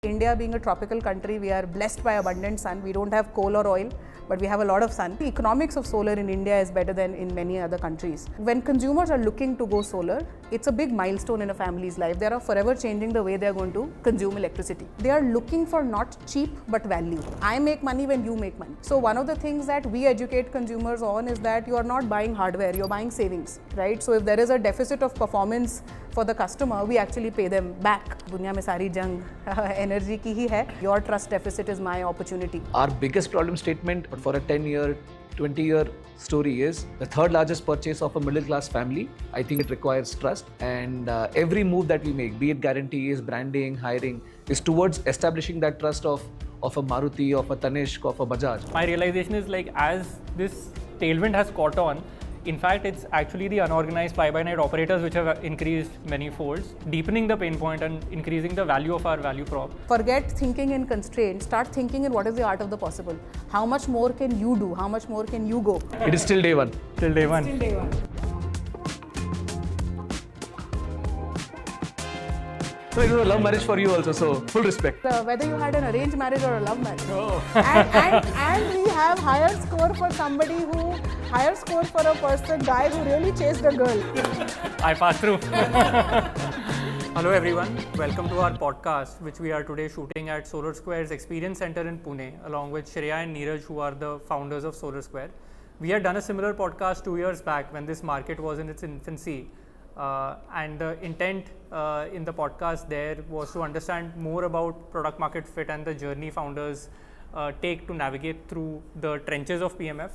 India being a tropical country, we are blessed by abundant sun. We don't have coal or oil, but we have a lot of sun. The economics of solar in India is better than in many other countries. When consumers are looking to go solar, it's a big milestone in a family's life. They are forever changing the way they are going to consume electricity. They are looking for not cheap, but value. I make money when you make money. So one of the things that we educate consumers on is that you are not buying hardware, you're buying savings, right? So if there is a deficit of performance for the customer, we actually pay them back. दुनिया में सारी जंग energy की ही है. Your trust deficit is my opportunity. Our biggest problem statement for a 10-year, 20-year story is the third largest purchase of a middle class family. I think it requires trust, and every move that we make, be it guarantees, branding, hiring, is towards establishing that trust of a Maruti, of a Tanishq, of a Bajaj. My realization is like as this tailwind has caught on, in fact, it's actually the unorganized fly-by-night operators which have increased many folds, deepening the pain point and increasing the value of our value prop. Forget thinking in constraints, start thinking in what is the art of the possible. How much more can you do? How much more can you go? It is still day one. Till day one. Still day one. So it was a love marriage for you also, so full respect. Whether you had an arranged marriage or a love marriage. Oh. and we have higher score for a guy who really chased a girl. I passed through. Hello everyone, welcome to our podcast which we are today shooting at SolarSquare's Experience Centre in Pune along with Shreya and Neeraj, who are the founders of SolarSquare. We had done a similar podcast 2 years back when this market was in its infancy. And the intent in the podcast there was to understand more about product market fit and the journey founders take to navigate through the trenches of PMF.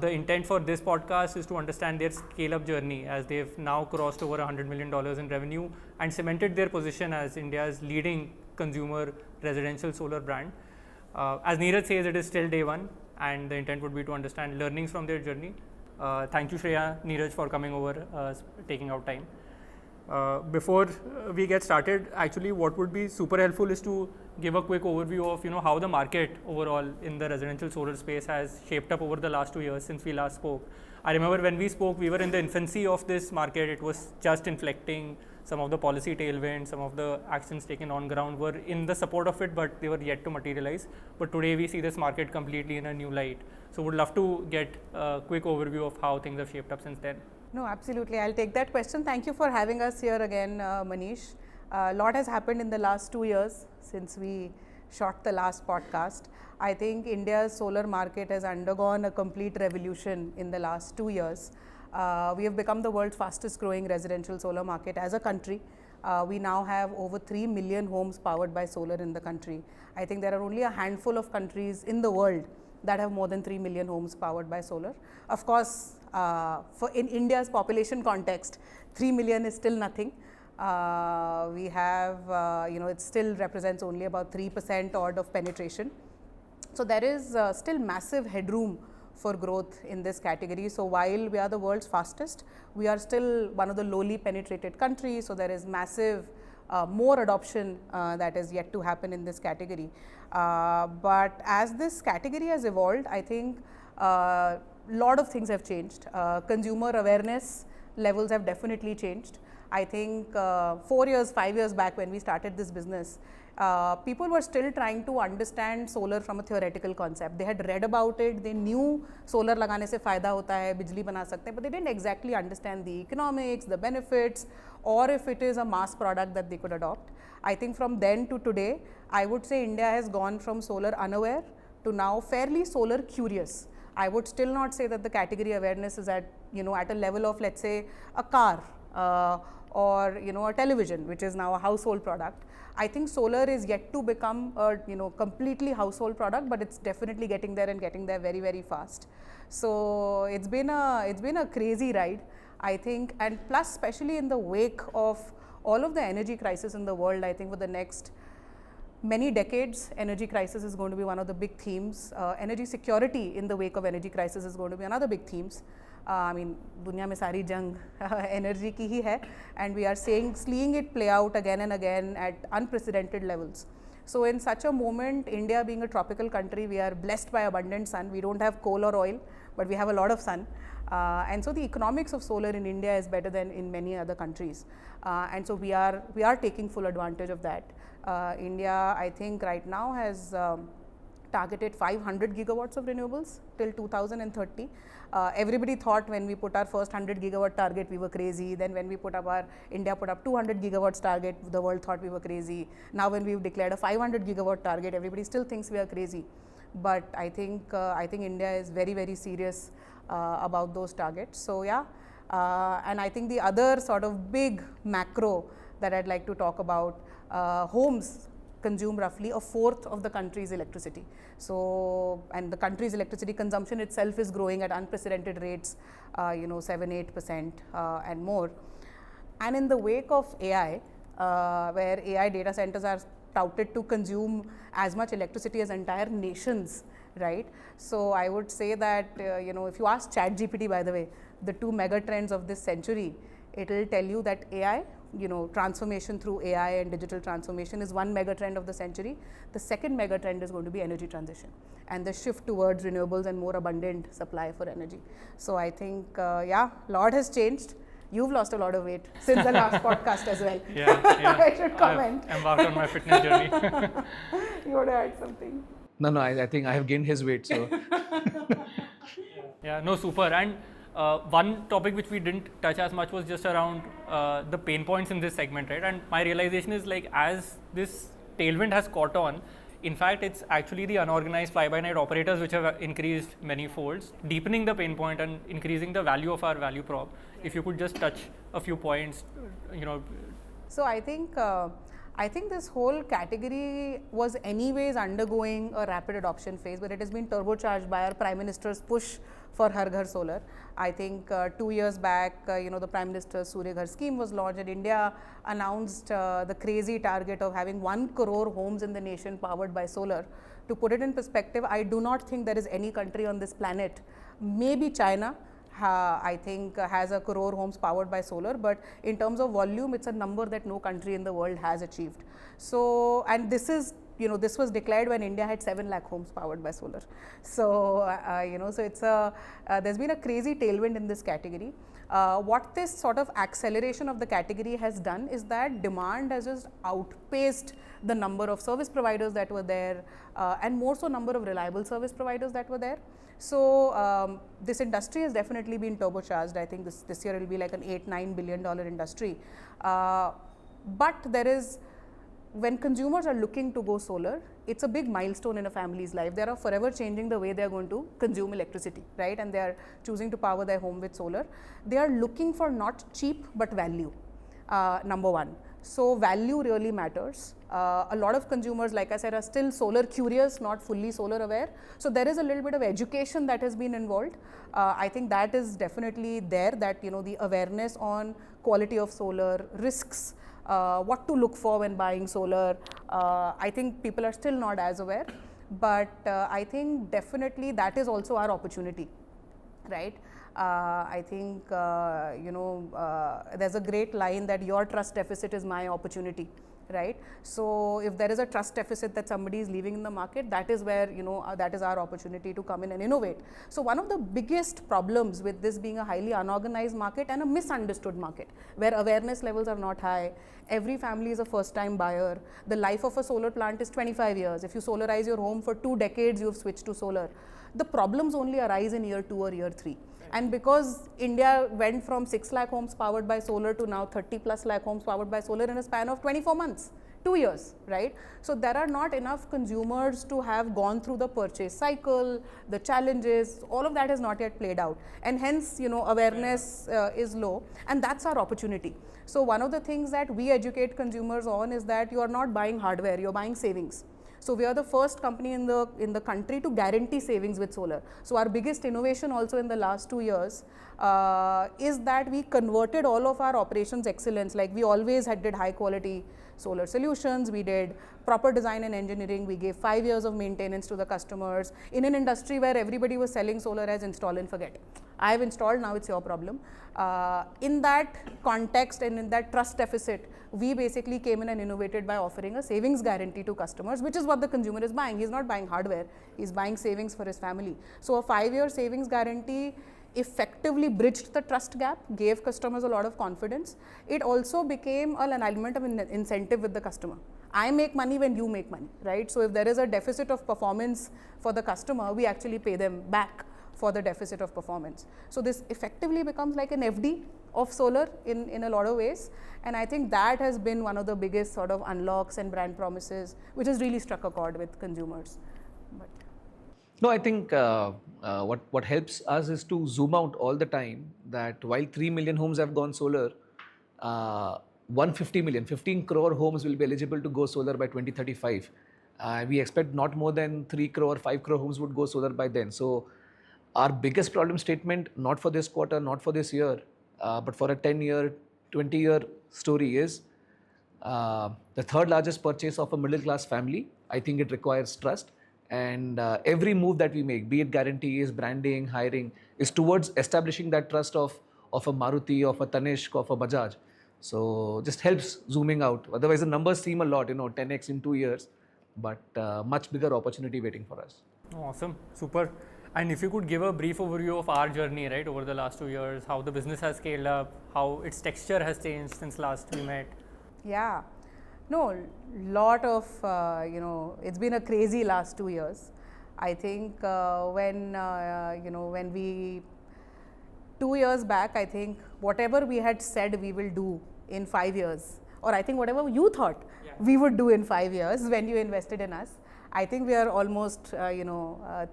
The intent for this podcast is to understand their scale-up journey as they've now crossed over $100 million in revenue and cemented their position as India's leading consumer residential solar brand. As Neeraj says, it is still day one, and the intent would be to understand learnings from their journey. Thank you, Shreya, Neeraj, for coming over, taking out time. Before we get started, actually, what would be super helpful is to give a quick overview of how the market overall in the residential solar space has shaped up over the last 2 years since we last spoke. I remember when we spoke, we were in the infancy of this market. It was just inflecting. Some of the policy tailwinds, some of the actions taken on ground were in the support of it, but they were yet to materialize. But today we see this market completely in a new light. So would love to get a quick overview of how things have shaped up since then. No, absolutely. I'll take that question. Thank you for having us here again, Manish. A lot has happened in the last 2 years since we shot the last podcast. I think India's solar market has undergone a complete revolution in the last 2 years. We have become the world's fastest growing residential solar market as a country. We now have over 3 million homes powered by solar in the country. I think there are only a handful of countries in the world that have more than 3 million homes powered by solar. Of course, for in India's population context, 3 million is still nothing. We have, it still represents only about 3% odd of penetration. So there is still massive headroom for growth in this category. So while we are the world's fastest, we are still one of the lowly penetrated countries. So there is massive more adoption that is yet to happen in this category. But as this category has evolved, I think a lot of things have changed. Consumer awareness levels have definitely changed. I think 4 years, 5 years back when we started this business, people were still trying to understand solar from a theoretical concept. They had read about it, they knew solar लगाने से फायदा होता है, बिजली बना सकते हैं, but they didn't exactly understand the economics, the benefits, or if it is a mass product that they could adopt. I think from then to today, I would say India has gone from solar unaware to now fairly solar curious. I would still not say that the category awareness is at a level of, let's say, a car or a television, which is now a household product. I think solar is yet to become a completely household product, but it's definitely getting there and getting there very, very fast. So it's been a crazy ride, I think, and plus especially in the wake of all of the energy crisis in the world. I think for the next many decades, energy crisis is going to be one of the big themes. Energy security in the wake of energy crisis is going to be another big themes. I mean, दुनिया में सारी जंग energy की ही है, and we are seeing it play out again and again at unprecedented levels. So in such a moment, India being a tropical country, we are blessed by abundant sun. We don't have coal or oil, but we have a lot of sun. And so the economics of solar in India is better than in many other countries. And so we are taking full advantage of that. India, I think right now has targeted 500 gigawatts of renewables till 2030. Everybody thought when we put our first 100 gigawatt target, we were crazy. Then when we India put up 200 gigawatts target, the world thought we were crazy. Now when we've declared a 500 gigawatt target, everybody still thinks we are crazy. But I think India is very, very serious about those targets. So yeah, and I think the other sort of big macro that I'd like to talk about, homes consume roughly a fourth of the country's electricity. So, and the country's electricity consumption itself is growing at unprecedented rates, 7-8% and more. And in the wake of AI, where AI data centers are touted to consume as much electricity as entire nations, right? So I would say that, if you ask ChatGPT, by the way, the two mega trends of this century, it will tell you that AI, transformation through AI and digital transformation is one mega trend of the century. The second mega trend is going to be energy transition and the shift towards renewables and more abundant supply for energy. So I think, a lot has changed. You've lost a lot of weight since the last podcast as well. Yeah. I should comment. I've embarked on my fitness journey. You want to add something? No, I think I have gained his weight. So Yeah, no, super. And one topic which we didn't touch as much was just around the pain points in this segment, right? And my realization is like as this tailwind has caught on, in fact, it's actually the unorganized fly-by-night operators which have increased many folds, deepening the pain point and increasing the value of our value prop. If you could just touch a few points, So I think this whole category was anyways undergoing a rapid adoption phase, but it has been turbocharged by our Prime Minister's push for Har Ghar Solar. I think 2 years back, the Prime Minister's Surya Ghar scheme was launched and India announced the crazy target of having 1 crore homes in the nation powered by solar. To put it in perspective, I do not think there is any country on this planet, maybe China, I think has 1 crore homes powered by solar, but in terms of volume, it's a number that no country in the world has achieved. So, and this is, this was declared when India had 7 lakh homes powered by solar. So, so it's there's been a crazy tailwind in this category. What this sort of acceleration of the category has done is that demand has just outpaced the number of service providers that were there, and more so number of reliable service providers that were there. So this industry has definitely been turbocharged. I think this year it will be like an $8-9 billion industry. But there is, when consumers are looking to go solar, it's a big milestone in a family's life. They are forever changing the way they are going to consume electricity, right? And they are choosing to power their home with solar. They are looking for not cheap but value, number one. So value really matters. A lot of consumers, like I said, are still solar curious, not fully solar aware. So there is a little bit of education that has been involved. I think that is definitely there, that the awareness on quality of solar, risks, what to look for when buying solar. I think people are still not as aware, but I think definitely that is also our opportunity, right? I think, there's a great line that your trust deficit is my opportunity, right? So if there is a trust deficit that somebody is leaving in the market, that is where, that is our opportunity to come in and innovate. So one of the biggest problems with this being a highly unorganized market and a misunderstood market, where awareness levels are not high, every family is a first time buyer, the life of a solar plant is 25 years. If you solarize your home for 2 decades, you've switched to solar. The problems only arise in year 2 or year 3. And because India went from 6 lakh homes powered by solar to now 30 plus lakh homes powered by solar in a span of 24 months, 2 years, right? So there are not enough consumers to have gone through the purchase cycle, the challenges, all of that has not yet played out. And hence, awareness is low, and that's our opportunity. So one of the things that we educate consumers on is that you are not buying hardware, you're buying savings. So we are the first company in the country to guarantee savings with solar. So our biggest innovation also in the last 2 years is that we converted all of our operations excellence. Like we always did high quality solar solutions, we did proper design and engineering, we gave 5 years of maintenance to the customers in an industry where everybody was selling solar as install and forget. I have installed, now it's your problem. In that context and in that trust deficit, we basically came in and innovated by offering a savings guarantee to customers, which is what the consumer is buying. He's not buying hardware, he's buying savings for his family. So a 5-year savings guarantee effectively bridged the trust gap, gave customers a lot of confidence. It also became an element of incentive with the customer. I make money when you make money, right? So if there is a deficit of performance for the customer, we actually pay them back for the deficit of performance. So this effectively becomes like an FD of solar in a lot of ways. And I think that has been one of the biggest sort of unlocks and brand promises, which has really struck a chord with consumers. But No, I think what helps us is to zoom out all the time that while 3 million homes have gone solar, 150 million, 15 crore homes will be eligible to go solar by 2035. We expect not more than 3 crore, 5 crore homes would go solar by then. So our biggest problem statement, not for this quarter, not for this year, but for a 10-year, 20-year story is the third largest purchase of a middle class family. I think it requires trust. And every move that we make, be it guarantees, branding, hiring, is towards establishing that trust of a Maruti, of a Tanishq, of a Bajaj. So just helps zooming out. Otherwise, the numbers seem a lot, 10x in 2 years, but much bigger opportunity waiting for us. Awesome, super. And if you could give a brief overview of our journey, right, over the last 2 years, how the business has scaled up, how its texture has changed since last we met. yeah, no, lot of, it's been a crazy last 2 years. I think when we 2 years back, I think whatever we had said we will do in 5 years, or I think whatever you thought we would do in 5 years when you invested in us, I think we are almost, 3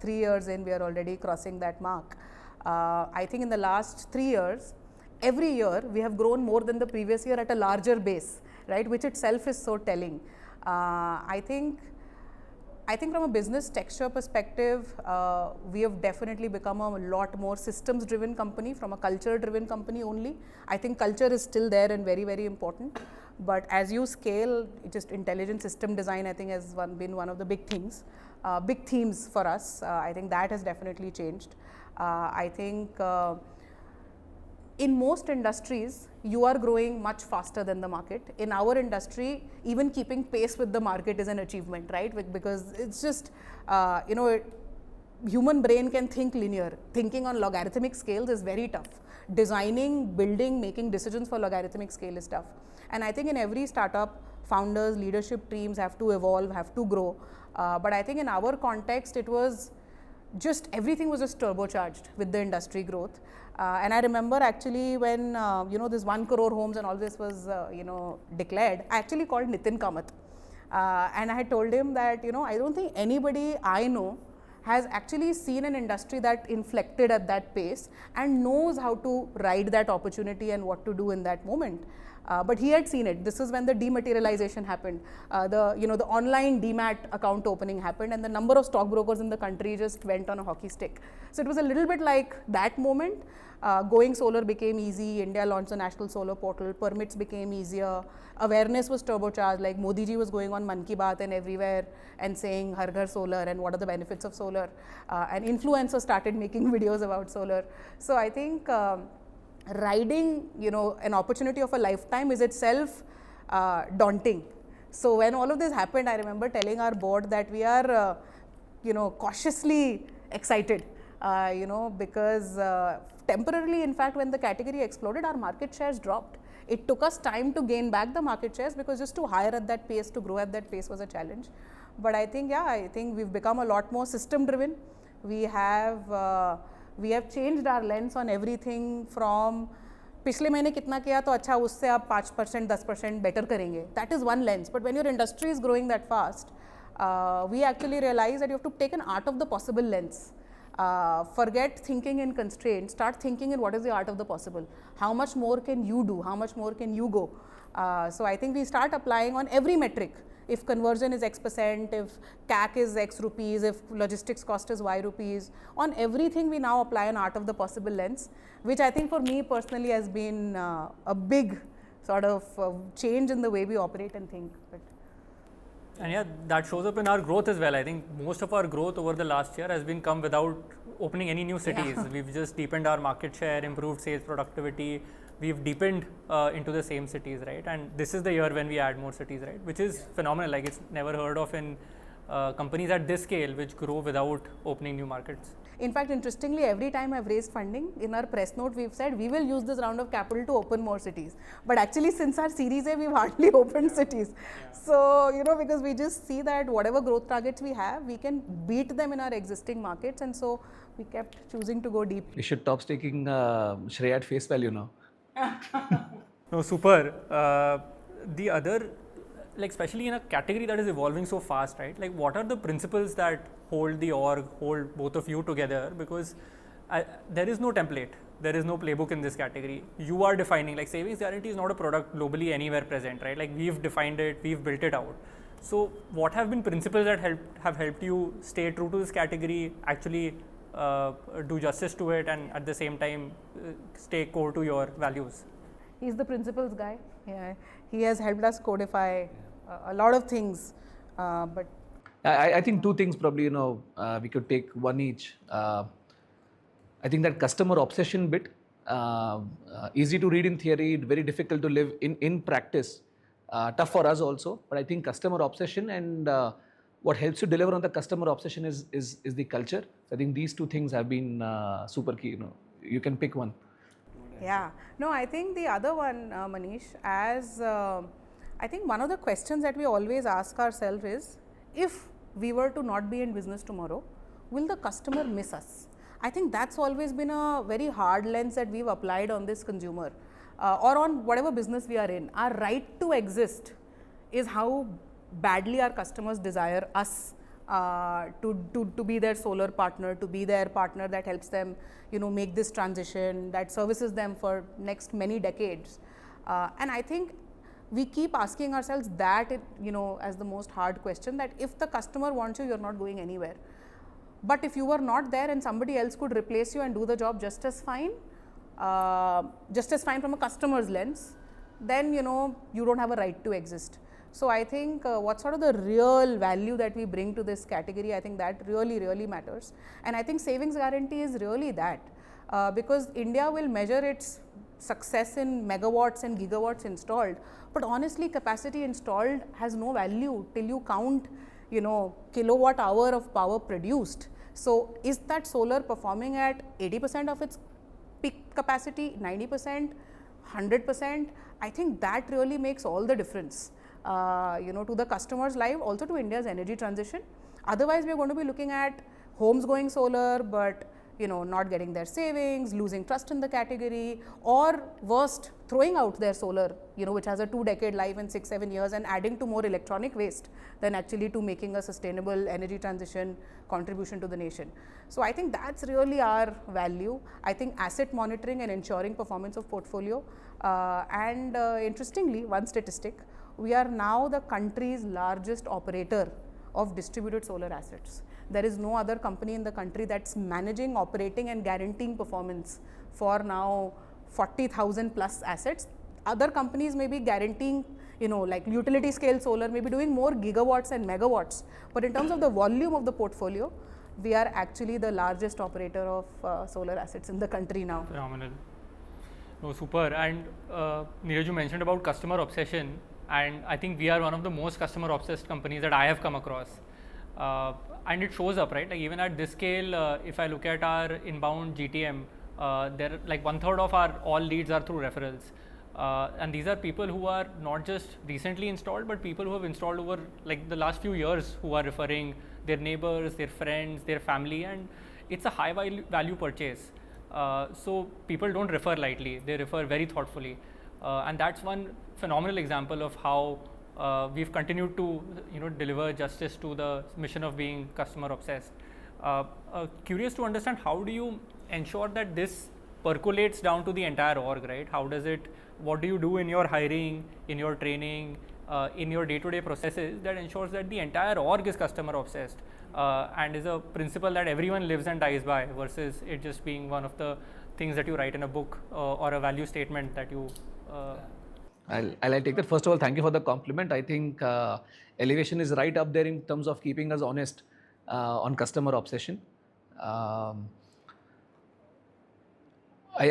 years in, we are already crossing that mark. I think in the last 3 years, every year we have grown more than the previous year at a larger base, right? Which itself is so telling. I think from a business texture perspective, we have definitely become a lot more systems driven company from a culture driven company only. I think culture is still there and very, very important. But as you scale, just intelligent system design, I think has been one of the big things, big themes for us. I think that has definitely changed. I think in most industries, you are growing much faster than the market. In our industry, even keeping pace with the market is an achievement, right? Because it's just, human brain can think linear. Thinking on logarithmic scales is very tough. Designing, building, making decisions for logarithmic scale is tough. And I think in every startup, founders, leadership teams have to evolve, have to grow. But I think in our context, it was just everything was just turbocharged with the industry growth. And I remember actually when this 1 crore homes and all this was declared, I actually called Nitin Kamath, and I had told him that I don't think anybody I know has actually seen an industry that inflected at that pace and knows how to ride that opportunity and what to do in that moment. But he had seen it. This is when the dematerialization happened. The online demat account opening happened, and the number of stockbrokers in the country just went on a hockey stick. So it was a little bit like that moment. Going solar became easy. India launched the National Solar Portal. Permits became easier. Awareness was turbocharged. Like Modi ji was going on Mann Ki Baat and everywhere and saying Har Ghar Solar and what are the benefits of solar. And influencers started making videos about solar. So I think riding, an opportunity of a lifetime is itself daunting. So when all of this happened, I remember telling our board that we are, cautiously excited, because temporarily, in fact, when the category exploded, our market shares dropped. It took us time to gain back the market shares because just to hire at that pace, to grow at that pace was a challenge. But I think we've become a lot more system driven. We have changed our lens on everything from पिछले महीने कितना किया तो अच्छा उससे आप 5% 10% better करेंगे. That is one lens. But when your industry is growing that fast, we actually realize that you have to take an art of the possible lens. Forget thinking in constraints, start thinking in what is the art of the possible. How much more can you do? How much more can you go? So I think we start applying on every metric. If conversion is X%, if CAC is X rupees, if logistics cost is Y rupees, on everything we now apply an art of the possible lens, which I think for me personally has been a big sort of change in the way we operate and think. And yeah, that shows up in our growth as well. I think most of our growth over the last year has been come without opening any new cities. Yeah. We've just deepened our market share, improved sales productivity. We've deepened into the same cities, right? And this is the year when we add more cities, right? Which is phenomenal. Like it's never heard of in companies at this scale which grow without opening new markets. In fact, interestingly, every time I've raised funding, in our press note, we've said we will use this round of capital to open more cities. But actually, since our Series A, we've hardly opened cities. So, because we just see that whatever growth targets we have, we can beat them in our existing markets. And so we kept choosing to go deep. We should stop taking Shreya at face value now. No, super. The other, like especially in a category that is evolving so fast, right? Like, what are the principles that hold the org, hold both of you together? Because there is no template, there is no playbook in this category. You are defining, like savings guarantee is not a product globally anywhere present, right? Like we've defined it, we've built it out. So, what have been principles that have helped you stay true to this category, actually do justice to it, and at the same time stay core to your values? He's the principles guy. Yeah, he has helped us codify a lot of things. But I think two things probably, we could take one each. I think that customer obsession bit, easy to read in theory, very difficult to live in practice. Tough for us also, but I think customer obsession and what helps you deliver on the customer obsession is the culture. So I think these two things have been super key. You can pick one. yeah, no, I think the other one, Manish, as I think one of the questions that we always ask ourselves is, if we were to not be in business tomorrow, will the customer miss us? I think that's always been a very hard lens that we've applied on this consumer or on whatever business we are in. Our right to exist is how badly our customers desire us to be their solar partner, to be their partner that helps them, make this transition, that services them for next many decades. And I think we keep asking ourselves that, as the most hard question, that if the customer wants you, you're not going anywhere. But if you were not there and somebody else could replace you and do the job just as fine from a customer's lens, then, you don't have a right to exist. So I think what sort of the real value that we bring to this category, I think that really, really matters. And I think savings guarantee is really that, because India will measure its success in megawatts and gigawatts installed, but honestly capacity installed has no value till you count, kilowatt hour of power produced. So is that solar performing at 80% of its peak capacity, 90%, 100%? I think that really makes all the difference. To the customer's life, also to India's energy transition. Otherwise, we are going to be looking at homes going solar, but not getting their savings, losing trust in the category, or worst, throwing out their solar, which has a 2-decade life in 6-7 years, and adding to more electronic waste than actually to making a sustainable energy transition contribution to the nation. So I think that's really our value. I think asset monitoring and ensuring performance of portfolio. And interestingly, one statistic, we are now the country's largest operator of distributed solar assets. There is no other company in the country that's managing, operating and guaranteeing performance for now 40,000 plus assets. Other companies may be guaranteeing, like utility scale solar, may be doing more gigawatts and megawatts. But in terms of the volume of the portfolio, we are actually the largest operator of solar assets in the country now. Phenomenal. No, super. And Neeraj, you mentioned about customer obsession. And I think we are one of the most customer obsessed companies that I have come across. And it shows up, right? Like even at this scale, if I look at our inbound GTM, there like 1/3 of our all leads are through referrals. And these are people who are not just recently installed, but people who have installed over like the last few years, who are referring their neighbors, their friends, their family, and it's a high value purchase. So people don't refer lightly, they refer very thoughtfully. And that's one phenomenal example of how we've continued to deliver justice to the mission of being customer obsessed. Curious to understand, how do you ensure that this percolates down to the entire org, right? How does it, what do you do in your hiring, in your training, in your day-to-day processes that ensures that the entire org is customer obsessed and is a principle that everyone lives and dies by, versus it just being one of the things that you write in a book or a value statement that you I'll take that. First of all, thank you for the compliment. I think Elevation is right up there in terms of keeping us honest on customer obsession. I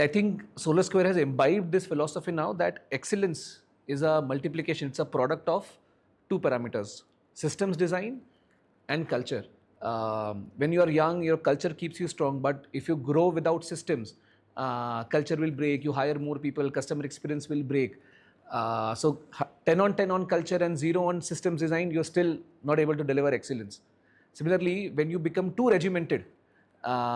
think SolarSquare has imbibed this philosophy now that excellence is a multiplication. It's a product of two parameters: systems design and culture. When you are young, your culture keeps you strong, but if you grow without systems, culture will break. You hire more people, customer experience will break. So 10 on 10 on culture and 0 on systems design, you're still not able to deliver excellence. Similarly, when you become too regimented,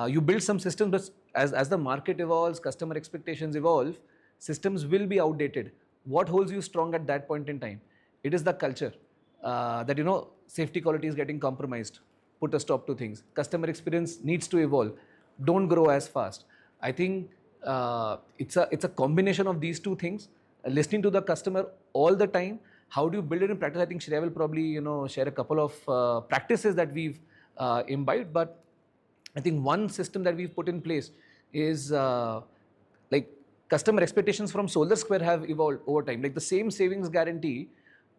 you build some systems, but as the market evolves, customer expectations evolve, systems will be outdated. What holds you strong at that point in time? It is the culture that, safety quality is getting compromised. Put a stop to things. Customer experience needs to evolve. Don't grow as fast. I think it's a combination of these two things. Listening to the customer all the time. How do you build it in practice? I think Shreya will probably share a couple of practices that we've imbibed. But I think one system that we've put in place is like customer expectations from SolarSquare have evolved over time. Like the same savings guarantee,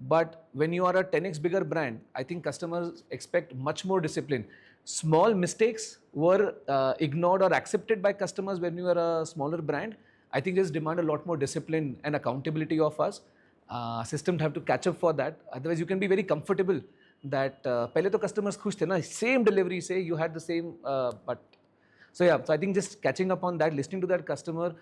but when you are a 10x bigger brand, I think customers expect much more discipline. Small mistakes were ignored or accepted by customers when you are a smaller brand. I think just demand a lot more discipline and accountability of us. Systems have to catch up for that. Otherwise, you can be very comfortable that पहले तो customers खुश थे ना, same delivery say you had the same but so yeah, so I think just catching up on that, listening to that customer,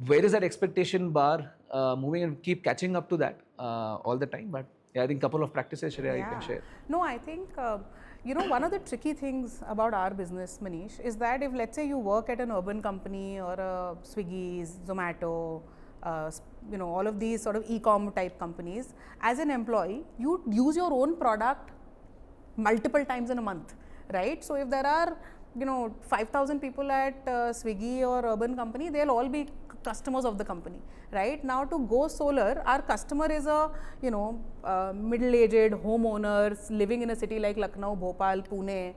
where is that expectation bar moving, and keep catching up to that all the time. But yeah, I think couple of practices, Shreya, you can share. No, I think one of the tricky things about our business, Manish, is that if let's say you work at an urban company or a Swiggy's, Zomato, all of these sort of e-com type companies, as an employee, you use your own product multiple times in a month, right? So if there are 5,000 people at Swiggy or urban company, they'll all be customers of the company, right? Now to go solar, our customer is a middle-aged homeowners living in a city like Lucknow, Bhopal, Pune.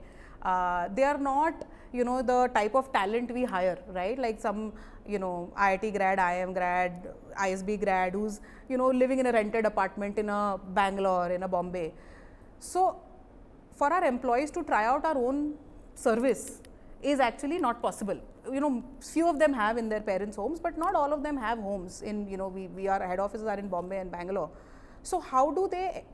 They are not the type of talent we hire, right? Like some IIT grad, IIM grad, ISB grad who's living in a rented apartment in a Bangalore, in a Bombay. So for our employees to try out our own service is actually not possible. Few of them have in their parents' homes, but not all of them have homes in, our head offices are in Bombay and Bangalore. So how do they,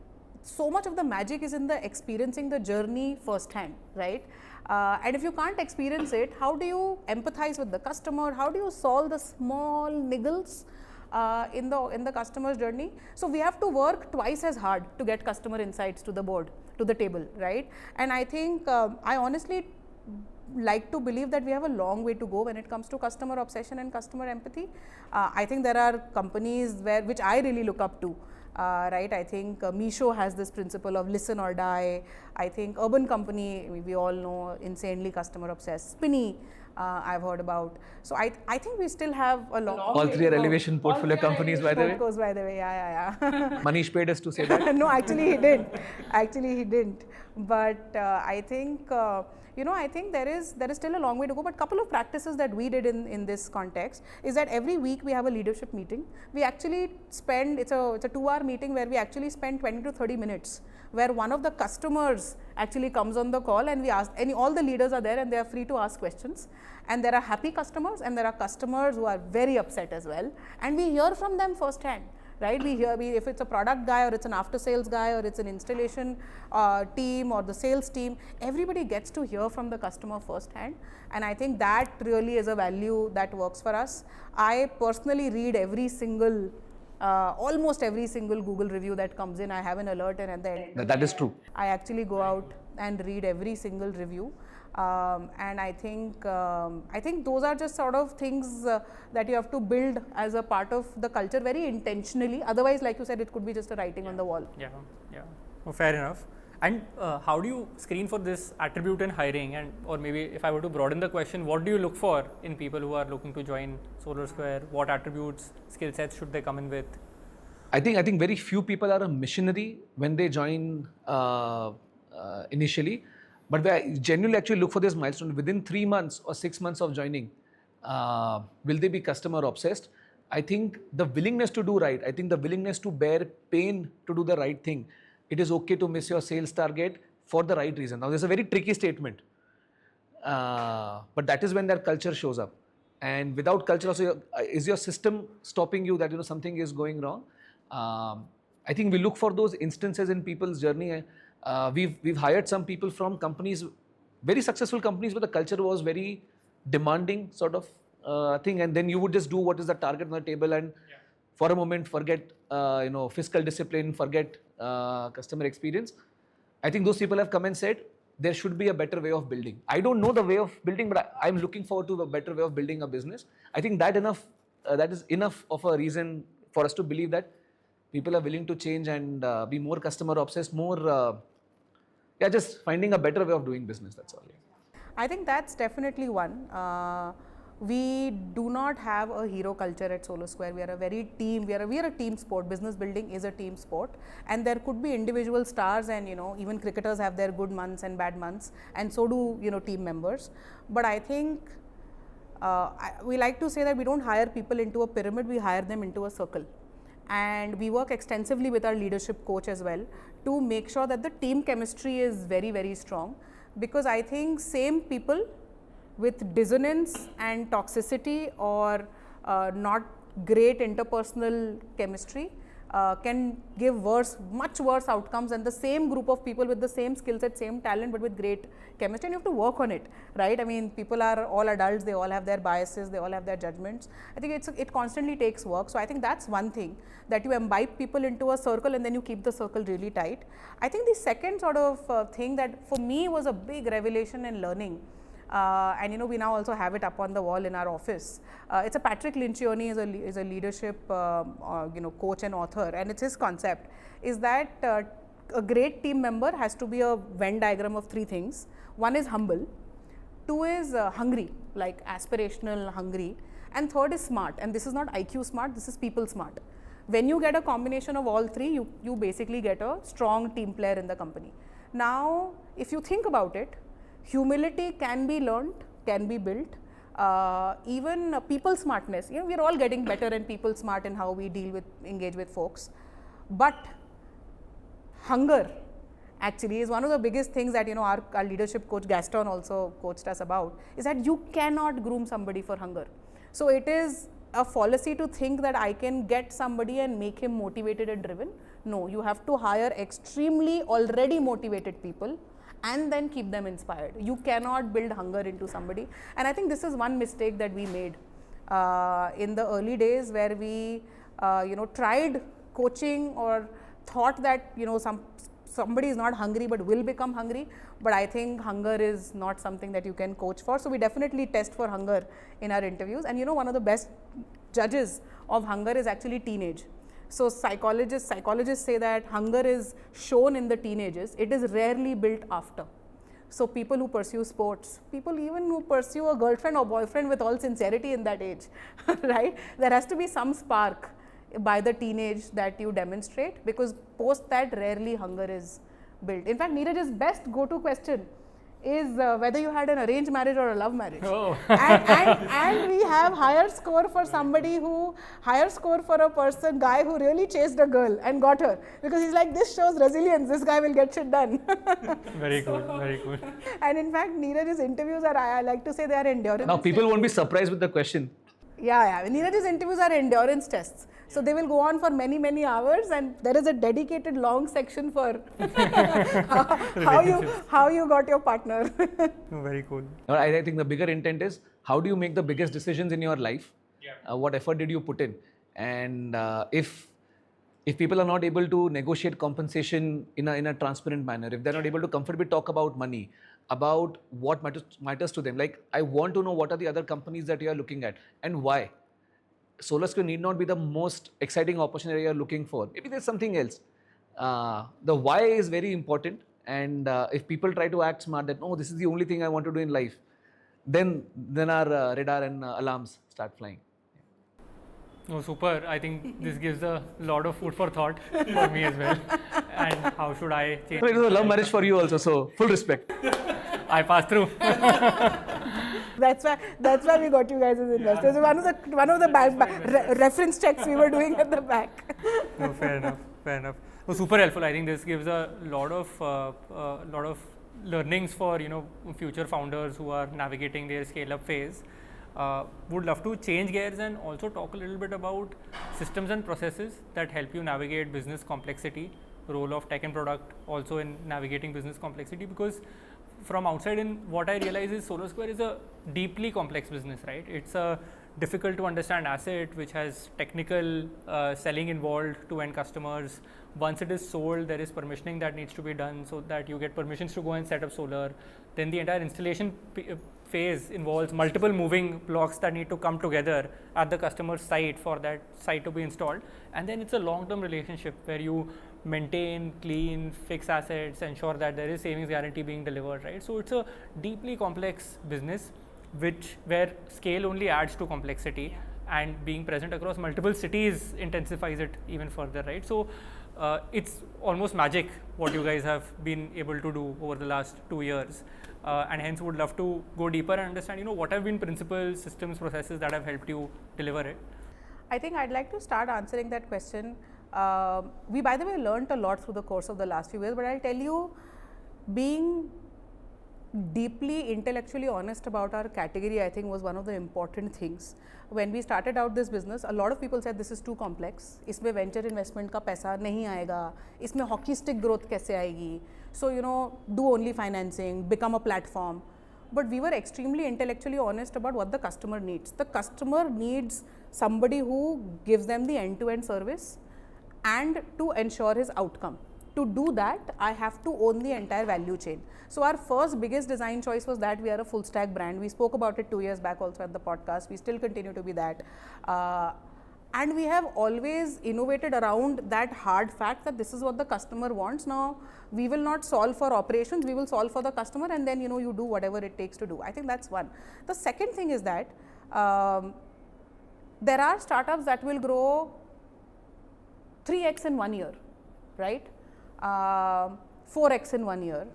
so much of the magic is in the experiencing the journey firsthand, right? And if you can't experience it, how do you empathize with the customer? How do you solve the small niggles in the customer's journey? So we have to work twice as hard to get customer insights to the table, right? And I think I honestly like to believe that we have a long way to go when it comes to customer obsession and customer empathy. I think there are companies which I really look up to, right? I think Mishra has this principle of listen or die. I think Urban Company, we all know, insanely customer obsessed. Spinny, I've heard about. So I think we still have a long All three are elevation portfolio companies, by the way. By the way, yeah. Manish paid us to say that. No, actually he didn't. But I think I think there is still a long way to go. But couple of practices that we did in this context is that every week we have a leadership meeting. We actually spend, it's a 2-hour meeting where we actually spend 20 to 30 minutes, where one of the customers actually comes on the call and we ask, all the leaders are there and they are free to ask questions. And there are happy customers and there are customers who are very upset as well. And we hear from them firsthand. Right? If it's a product guy or it's an after sales guy or it's an installation team or the sales team, everybody gets to hear from the customer firsthand. And I think that really is a value that works for us. I personally read almost every single Google review that comes in. I have an alert, and at the end, That is true. I actually go out and read every single review. And I think those are just sort of things that you have to build as a part of the culture very intentionally. Otherwise, like you said, it could be just a writing on the wall. Yeah. Well, fair enough. And how do you screen for this attribute in hiring? And or maybe if I were to broaden the question, what do you look for in people who are looking to join SolarSquare? What attributes, skill sets should they come in with? I think very few people are a missionary when they join initially. But I genuinely actually look for this milestone within 3 months or 6 months of joining. Will they be customer obsessed? I think the willingness to do right, I think the willingness to bear pain to do the right thing. It is okay to miss your sales target for the right reason. Now, there's a very tricky statement, but that is when that culture shows up. And without culture also, is your system stopping you that something is going wrong? I think we look for those instances in people's journey. We've hired some people from companies, very successful companies, where the culture was very demanding sort of thing, and then you would just do what is the target on the table, and for a moment forget fiscal discipline, forget customer experience. I think those people have come and said there should be a better way of building. I don't know the way of building, but I'm looking forward to a better way of building a business. I think that is enough of a reason for us to believe that people are willing to change and be more customer obsessed, more just finding a better way of doing business. That's all. I think that's definitely one. We do not have a hero culture at SolarSquare. We are a very team. We are a team sport. Business building is a team sport, and there could be individual stars, and even cricketers have their good months and bad months, and so do team members. But I think we like to say that we don't hire people into a pyramid. We hire them into a circle, and we work extensively with our leadership coach as well to make sure that the team chemistry is very, very strong. Because I think same people with dissonance and toxicity or not great interpersonal chemistry can give much worse outcomes than the same group of people with the same skill set, same talent, but with great chemistry. And you have to work on it, right? I mean, people are all adults, they all have their biases, they all have their judgments. I think it constantly takes work. So I think that's one thing, that you imbibe people into a circle and then you keep the circle really tight. I think the second sort of thing that for me was a big revelation and learning, and we now also have it up on the wall in our office. It's a Patrick Lencioni is a leadership coach and author, and it's his concept is that a great team member has to be a Venn diagram of three things. One is humble, two is hungry, like aspirational hungry, and third is smart. And this is not IQ smart, this is people smart. When you get a combination of all three, you basically get a strong team player in the company. Now, if you think about it, humility can be learned, can be built. Even people smartness, we are all getting better and people smart in how we engage with folks. But hunger actually is one of the biggest things that our leadership coach Gaston also coached us about, is that you cannot groom somebody for hunger. So it is a fallacy to think that I can get somebody and make him motivated and driven. No, you have to hire extremely already motivated people and then keep them inspired. You cannot build hunger into somebody. And I think this is one mistake that we made in the early days, where we tried coaching or thought that somebody is not hungry but will become hungry. But I think hunger is not something that you can coach for. So we definitely test for hunger in our interviews. And one of the best judges of hunger is actually teenage. So psychologists say that hunger is shown in the teenagers. It is rarely built after. So people who pursue sports, people even who pursue a girlfriend or boyfriend with all sincerity in that age, right? There has to be some spark by the teenage that you demonstrate, because post that rarely hunger is built. In fact, Neeraj's best go-to question is whether you had an arranged marriage or a love marriage. Oh. and we have higher score for a guy who really chased a girl and got her, because he's like, this shows resilience, this guy will get shit done. Very cool, very cool. And in fact, Neeraj's interviews are, I like to say, they are endurance. Now people won't be surprised with the question. Yeah. Neeraj's interviews are endurance tests. So they will go on for many, many hours, and there is a dedicated long section for how you got your partner. Very cool. I think the bigger intent is, how do you make the biggest decisions in your life? Yeah. What effort did you put in? And if people are not able to negotiate compensation in a transparent manner, if they're not able to comfortably talk about money, about what matters to them, like, I want to know what are the other companies that you are looking at and why. SolarSquare need not be the most exciting opportunity you're looking for. Maybe there's something else. The why is very important, and if people try to act smart that, oh, this is the only thing I want to do in life, then our radar and alarms start flying. Oh, super. I think this gives a lot of food for thought for me as well. And how should I change? It was a love marriage for you also, so full respect. I passed through. That's why we got you guys as investors. Yeah. One of the reference checks we were doing at the back. No, fair enough. So super helpful. I think this gives a lot of learnings for future founders who are navigating their scale-up phase. Would love to change gears and also talk a little bit about systems and processes that help you navigate business complexity. role of tech and product also in navigating business complexity, because from outside in, what I realize is SolarSquare is a deeply complex business, right? It's a difficult to understand asset which has technical selling involved to end customers. Once it is sold, there is permissioning that needs to be done so that you get permissions to go and set up solar. Then the entire installation phase involves multiple moving blocks that need to come together at the customer's site for that site to be installed. And then it's a long-term relationship where you maintain, clean, fix assets, ensure that there is savings guarantee being delivered, right? So it's a deeply complex business where scale only adds to complexity, and being present across multiple cities intensifies it even further, right? So it's almost magic what you guys have been able to do over the last 2 years, and hence would love to go deeper and understand, what have been principles, systems, processes that have helped you deliver it. I think I'd like to start answering that question. We, by the way, learned a lot through the course of the last few years, but I'll tell you, being deeply intellectually honest about our category, I think, was one of the important things. When we started out this business, a lot of people said this is too complex. इसमें venture investment का पैसा नहीं आएगा, इसमें hockey stick growth कैसे आएगी? So do only financing, become a platform. But we were extremely intellectually honest about what the customer needs. The customer needs somebody who gives them the end-to-end service and to ensure his outcome. To do that, I have to own the entire value chain. So our first biggest design choice was that we are a full stack brand. We spoke about it 2 years back also at the podcast. We still continue to be that. And we have always innovated around that hard fact that this is what the customer wants. Now, we will not solve for operations, we will solve for the customer, and then you do whatever it takes to do. I think that's one. The second thing is that there are startups that will grow 3x in 1 year, right? 4x in 1 year.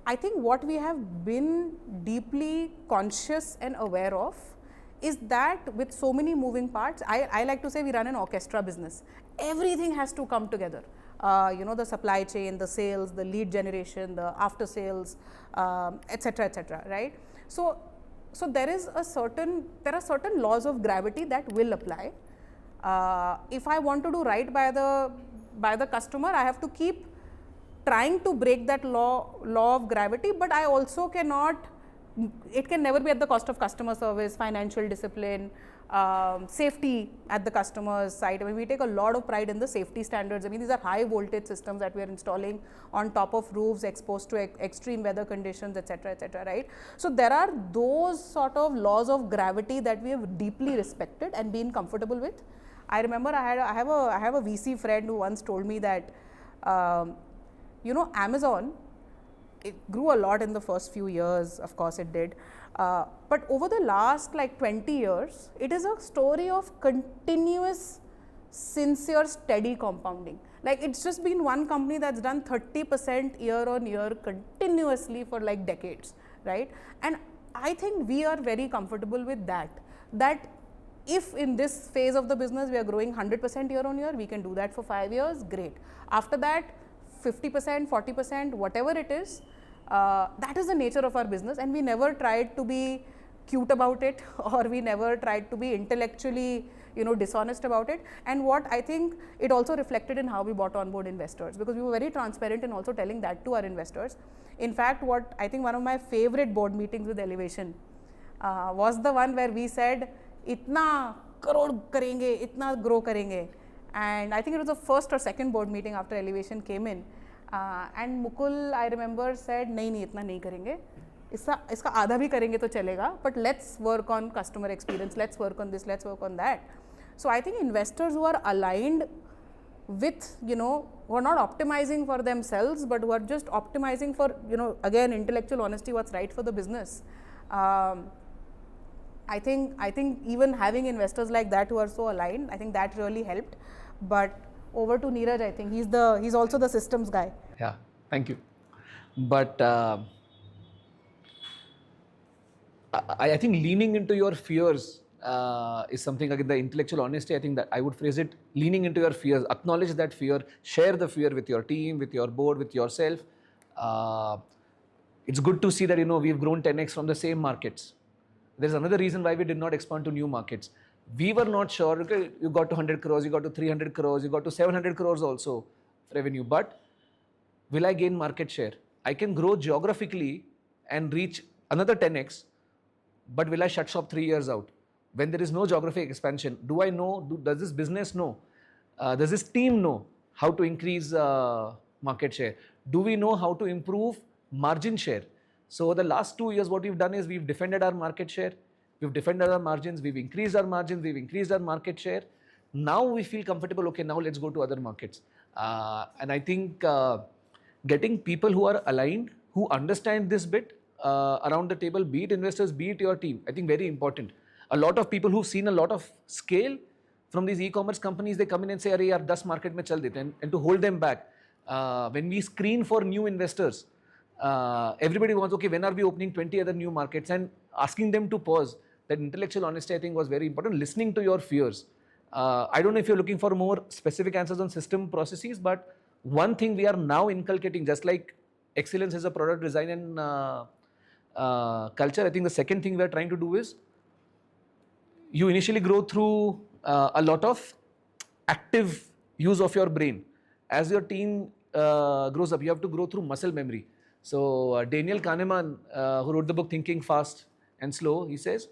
I think what we have been deeply conscious and aware of is that with so many moving parts, I like to say we run an orchestra business. Everything has to come together. The supply chain, the sales, the lead generation, the after sales, etc., right? So there are certain laws of gravity that will apply. If I want to do right by the customer, I have to keep trying to break that law of gravity, but I also cannot. It can never be at the cost of customer service, financial discipline, safety at the customer's side. I mean, we take a lot of pride in the safety standards. I mean, these are high voltage systems that we are installing on top of roofs exposed to extreme weather conditions, etc., right? So there are those sort of laws of gravity that we have deeply respected and been comfortable with. I remember I have a VC friend who once told me that, Amazon, it grew a lot in the first few years, of course it did. But over the last 20 years, it is a story of continuous, sincere, steady compounding. It's just been one company that's done 30% year on year continuously for decades, right? And I think we are very comfortable with that if in this phase of the business we are growing 100% year on year, we can do that for 5 years, great. After that, 50%, 40%, whatever it is, that is the nature of our business, and we never tried to be cute about it, or we never tried to be intellectually dishonest about it. And what I think it also reflected in how we brought on board investors, because we were very transparent in also telling that to our investors. In fact, what I think one of my favorite board meetings with Elevation was the one where we said, itna crore karenge, itna grow karenge. And I think it was the first or second board meeting after Elevation came in. And Mukul, I remember, said, नहीं इतना नहीं करेंगे, इसका आधा भी करेंगे तो चलेगा, but let's work on customer experience, let's work on this, let's work on that. So I think investors who are aligned with, who are not optimizing for themselves, but who are just optimizing for, again, intellectual honesty, what's right for the business. I think even having investors like that who are so aligned, I think that really helped. But over to Neeraj, I think he's also the systems guy. Yeah, thank you. But I think leaning into your fears is something, again, the intellectual honesty, I think that I would phrase it, leaning into your fears, acknowledge that fear, share the fear with your team, with your board, with yourself. It's good to see that, we've grown 10x from the same markets. There's another reason why we did not expand to new markets. We were not sure, okay, you got to 100 crores, you got to 300 crores, you got to 700 crores also. revenue, but will I gain market share? I can grow geographically and reach another 10x, but will I shut shop 3 years out? When there is no geographic expansion, do I know, does this business know, does this team know how to increase market share? Do we know how to improve margin share? So the last 2 years, what we've done is we've defended our market share, we've defended our margins, we've increased our margins, we've increased our market share. Now we feel comfortable, okay, now let's go to other markets. And I think getting people who are aligned, who understand this bit around the table, be it investors, be it your team, I think very important. A lot of people who've seen a lot of scale from these e-commerce companies, they come in and say, "Arey yaar, 10 market mein chal dete," and to hold them back. When we screen for new investors, everybody wants, okay, when are we opening 20 other new markets? And asking them to pause. That intellectual honesty, I think, was very important. Listening to your fears. I don't know if you're looking for more specific answers on system processes, but one thing we are now inculcating, just like excellence is a product design and culture, I think the second thing we are trying to do is, you initially grow through a lot of active use of your brain. As your team grows up, you have to grow through muscle memory. So Daniel Kahneman, who wrote the book Thinking Fast and Slow, he says,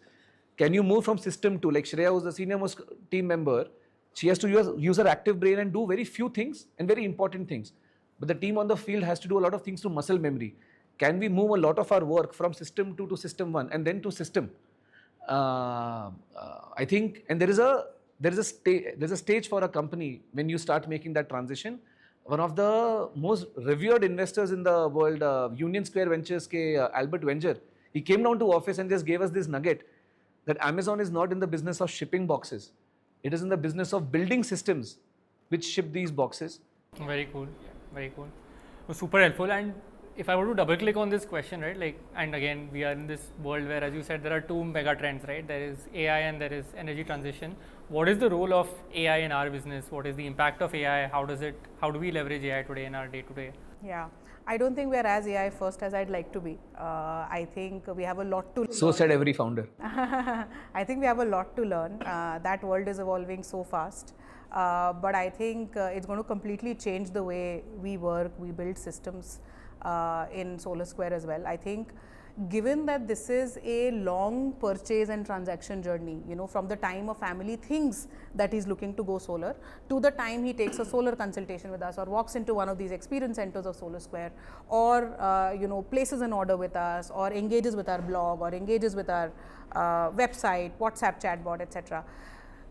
can you move from system to, like Shreya, who's the senior most team member, she has to use her active brain and do very few things and very important things. But the team on the field has to do a lot of things through muscle memory. Can we move a lot of our work from system 2 to system 1 and then to system? I think, and there is a stage for a company when you start making that transition. One of the most revered investors in the world, Union Square Ventures ke Albert Wenger, he came down to office and just gave us this nugget that Amazon is not in the business of shipping boxes. It is in the business of building systems which ship these boxes. Very cool. Very cool. It was super helpful. And if I were to double click on this question, right, like, and again, we are in this world where, as you said, there are two mega trends, right? There is AI and there is energy transition. What is the role of AI in our business? What is the impact of AI? How do we leverage AI today in our day to day? Yeah, I don't think we are as AI first as I'd like to be. I think we have a lot to learn. So said every founder. I think we have a lot to learn. That world is evolving so fast. But I think it's going to completely change the way we work, we build systems in SolarSquare as well. I think given that this is a long purchase and transaction journey, from the time a family thinks that he's looking to go solar to the time he takes a solar consultation with us or walks into one of these experience centers of SolarSquare or places an order with us or engages with our blog or engages with our website, WhatsApp chatbot, etc.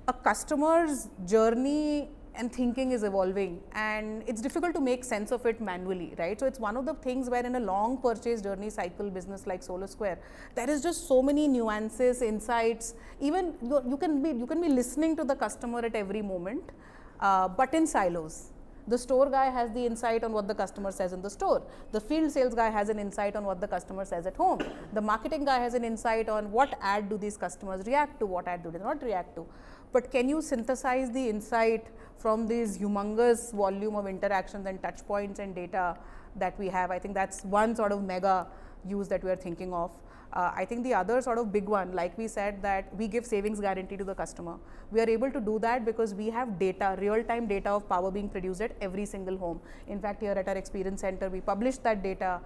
A customer's journey and thinking is evolving and it's difficult to make sense of it manually, right? So it's one of the things where in a long purchase journey cycle business like SolarSquare, there is just so many nuances, insights. Even you can be listening to the customer at every moment, but in silos. The store guy has the insight on what the customer says in the store. The field sales guy has an insight on what the customer says at home. The marketing guy has an insight on what ad do these customers react to, what ad do they not react to. But can you synthesize the insight from this humongous volume of interactions and touch points and data that we have? I think that's one sort of mega use that we are thinking of. I think the other sort of big one, like we said, that we give savings guarantee to the customer. We are able to do that because we have data, real-time data of power being produced at every single home. In fact, here at our experience center, we publish that data.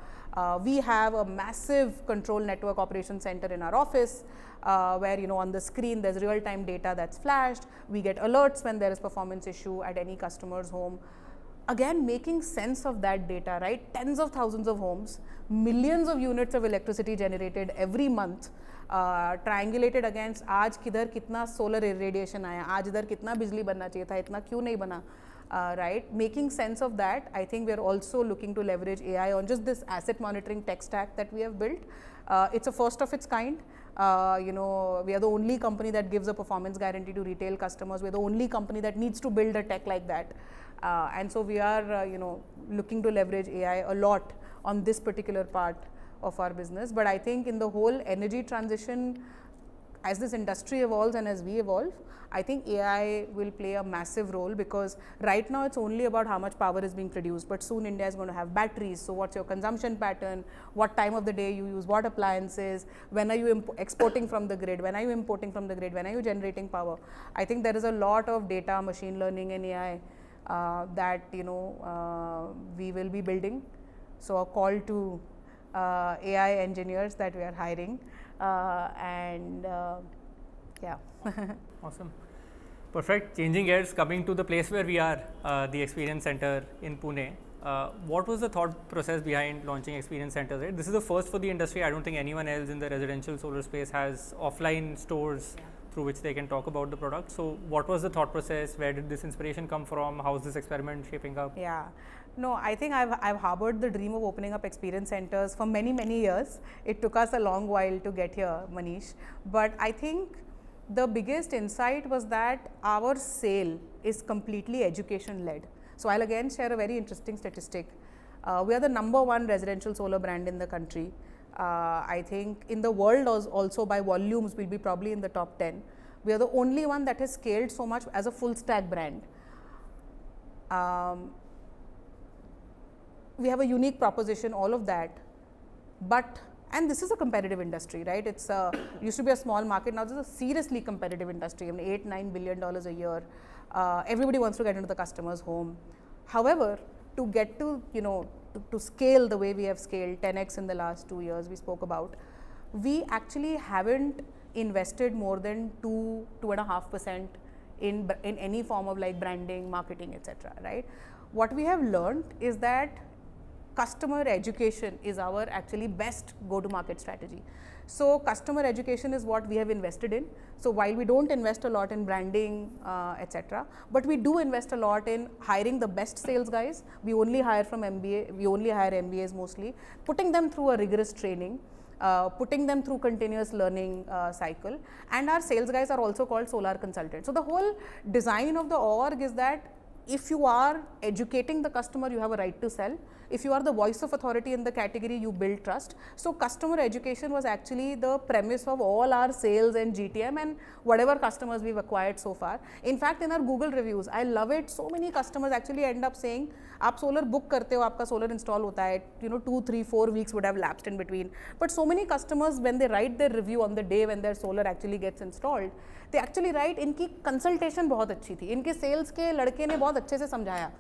We have a massive control network operation center in our office where, on the screen, there's real-time data that's flashed. We get alerts when there is performance issue at any customer's home. Again, making sense of that data, right? Tens of thousands of homes, millions of units of electricity generated every month, triangulated against आज किधर कितना solar irradiation आया, आज इधर कितना बिजली बनना चाहिए था, इतना क्यों नहीं बना, right? Making sense of that, I think we are also looking to leverage AI on just this asset monitoring tech stack that we have built. It's a first of its kind. We are the only company that gives a performance guarantee to retail customers. We're the only company that needs to build a tech like that. And so we are, looking to leverage AI a lot on this particular part of our business. But I think in the whole energy transition, as this industry evolves and as we evolve, I think AI will play a massive role because right now it's only about how much power is being produced, but soon India is going to have batteries. So what's your consumption pattern? What time of the day you use what appliances? When are you exporting from the grid? When are you importing from the grid? When are you generating power? I think there is a lot of data, machine learning and AI that we will be building. So a call to AI engineers that we are hiring, yeah. Awesome. Perfect. Changing gears, coming to the place where we are, the Experience Center in Pune. What was the thought process behind launching Experience Centers? Right? This is the first for the industry. I don't think anyone else in the residential solar space has offline stores through which they can talk about the product. So what was the thought process? Where did this inspiration come from? How is this experiment shaping up? Yeah. No, I think I've harbored the dream of opening up experience centers for many, many years. It took us a long while to get here, Manish. But I think the biggest insight was that our sale is completely education led. So I'll again share a very interesting statistic. We are the #1 residential solar brand in the country. I think in the world also by volumes we'll be probably in the top 10. We are the only one that has scaled so much as a full stack brand. We have a unique proposition, all of that, and this is a competitive industry, right? It's used to be a small market, now this is a seriously competitive industry. I mean, $8-9 billion a year. Everybody wants to get into the customer's home. However, to get to to scale the way we have scaled 10x in the last 2 years we spoke about, we actually haven't invested more than 2.5% in any form of like branding, marketing, etc. Right? What we have learned is that customer education is our actually best go-to-market strategy. So customer education is what we have invested in. So while we don't invest a lot in branding, etc., but we do invest a lot in hiring the best sales guys. We only hire from MBA. We only hire MBAs mostly, putting them through a rigorous training, putting them through continuous learning cycle. And our sales guys are also called solar consultants. So the whole design of the org is that if you are educating the customer, you have a right to sell. If you are the voice of authority in the category, you build trust. So customer education was actually the premise of all our sales and GTM and whatever customers we've acquired so far. In fact, in our Google reviews, I love it. So many customers actually end up saying, "आप solar book करते हो, आपका solar install होता है." 2, 3, 4 weeks would have lapsed in between. But so many customers, when they write their review on the day when their solar actually gets installed, they actually write, "इनकी consultation बहुत अच्छी थी, इनके sales के लड़के ने बहुत अच्छे से समझाया."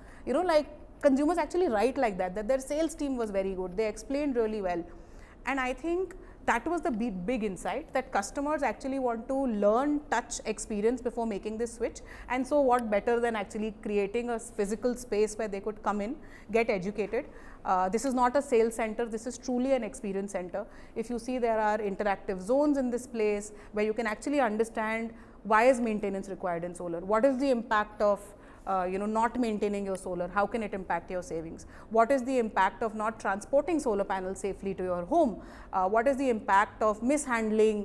Like consumers actually write like that their sales team was very good, they explained really well. And I think that was the big insight, that customers actually want to learn, touch, experience before making this switch. And so what better than actually creating a physical space where they could come in, get educated. This is not a sales center, this is truly an experience center. If you see, there are interactive zones in this place where you can actually understand why is maintenance required in solar, what is the impact of not maintaining your solar, how can it impact your savings? What is the impact of not transporting solar panels safely to your home? What is the impact of mishandling,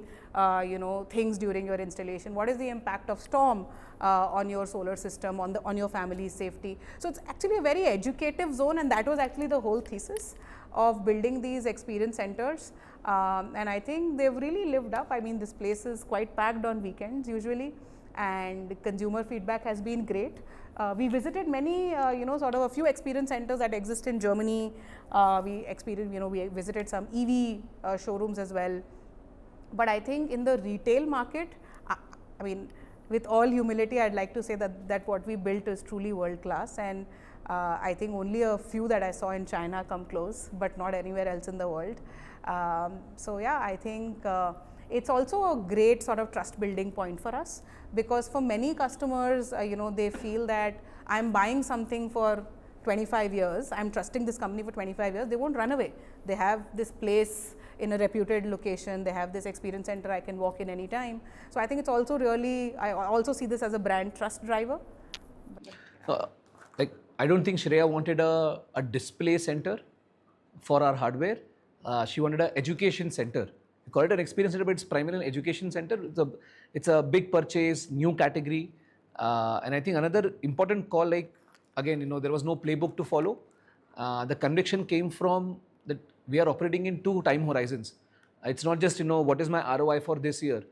things during your installation? What is the impact of storm on your solar system, on your family's safety? So it's actually a very educative zone, and that was actually the whole thesis of building these experience centers. And I think they've really lived up. I mean, this place is quite packed on weekends usually, and consumer feedback has been great. We visited many, sort of a few experience centers that exist in Germany. We visited some EV showrooms as well. But I think in the retail market, I mean, with all humility, I'd like to say that what we built is truly world class. And I think only a few that I saw in China come close, but not anywhere else in the world. So yeah, I think it's also a great sort of trust building point for us, because for many customers, they feel that I'm buying something for 25 years, I'm trusting this company for 25 years, they won't run away. They have this place in a reputed location, they have this experience center, I can walk in anytime. So I think it's also really, I also see this as a brand trust driver. I don't think Shreya wanted a display center for our hardware. She wanted an education center. We call it an experience center, but it's primarily an education center. It's a big purchase, new category. And I think another important call, like, again, there was no playbook to follow. The conviction came from that we are operating in 2 time horizons. It's not just, what is my ROI for this year,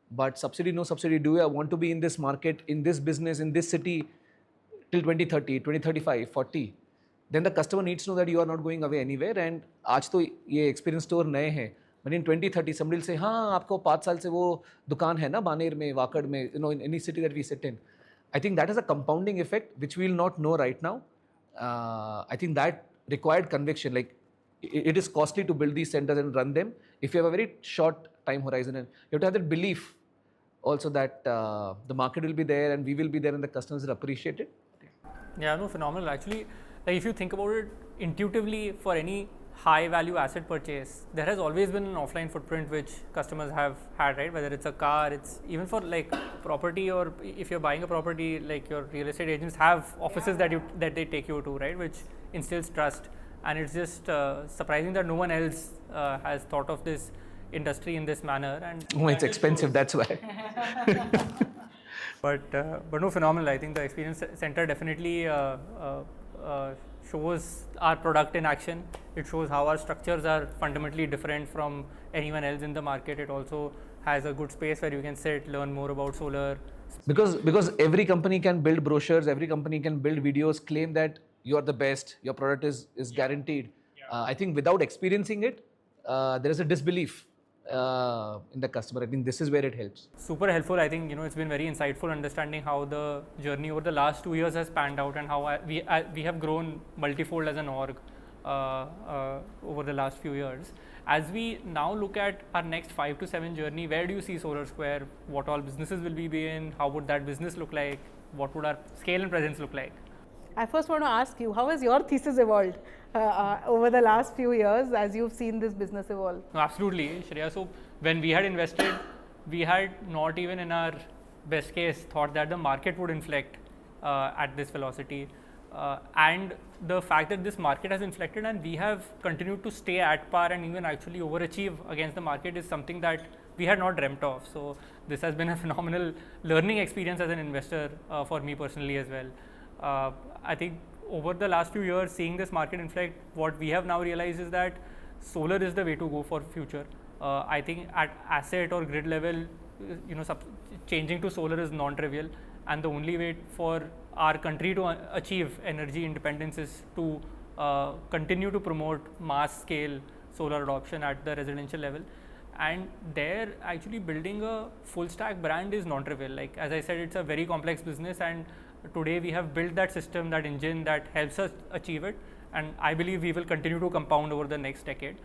but subsidy, no subsidy, do I want to be in this market, in this business, in this city till 2030, 2035, 40. Then the customer needs to know that you are not going away anywhere. And आज तो ये experience store नए हैं, but in 2030 somebody will say, हाँ आपको 5 साल से वो दुकान है ना बानेर में, वाकड़ में, in any city that we sit in. I think that is a compounding effect which we will not know right now. I think that required conviction. Like it is costly to build these centers and run them if you have a very short time horizon, and you have to have that belief also that the market will be there and we will be there and the customers will appreciate it. Yeah, no, phenomenal. Actually, like if you think about it intuitively, for any high value asset purchase, there has always been an offline footprint which customers have had, right? Whether it's a car, it's even for like property, or if you're buying a property, like your real estate agents have offices that they take you to, right? Which instills trust. And it's just surprising that no one else has thought of this industry in this manner. And Oh, it's expensive, that's why. But no, phenomenal. I think the Experience Center definitely shows our product in action. It shows how our structures are fundamentally different from anyone else in the market. It also has a good space where you can sit, learn more about solar. Because every company can build brochures, every company can build videos, claim that you are the best, your product is guaranteed. I think without experiencing it, there is a disbelief in the customer. I think this is where it helps. Super helpful. I think it's been very insightful understanding how the journey over the last 2 years has panned out, and how we have grown multifold as an org over the last few years. As we now look at our next 5 to 7 journey, where do you see SolarSquare? What all businesses will we be in? How would that business look like? What would our scale and presence look like? I first want to ask you, how has your thesis evolved over the last few years as you've seen this business evolve? No, absolutely, Shreya. So when we had invested, we had not even in our best case thought that the market would inflect at this velocity. And the fact that this market has inflected and we have continued to stay at par and even actually overachieve against the market is something that we had not dreamt of. So this has been a phenomenal learning experience as an investor for me personally as well. I think over the last few years, seeing this market inflect, what we have now realized is that solar is the way to go for future. I think at asset or grid level, changing to solar is non-trivial, and the only way for our country to achieve energy independence is to continue to promote mass scale solar adoption at the residential level. And there, actually building a full stack brand is non-trivial. Like as I said, it's a very complex business, and today we have built that system, that engine that helps us achieve it, and I believe we will continue to compound over the next decade.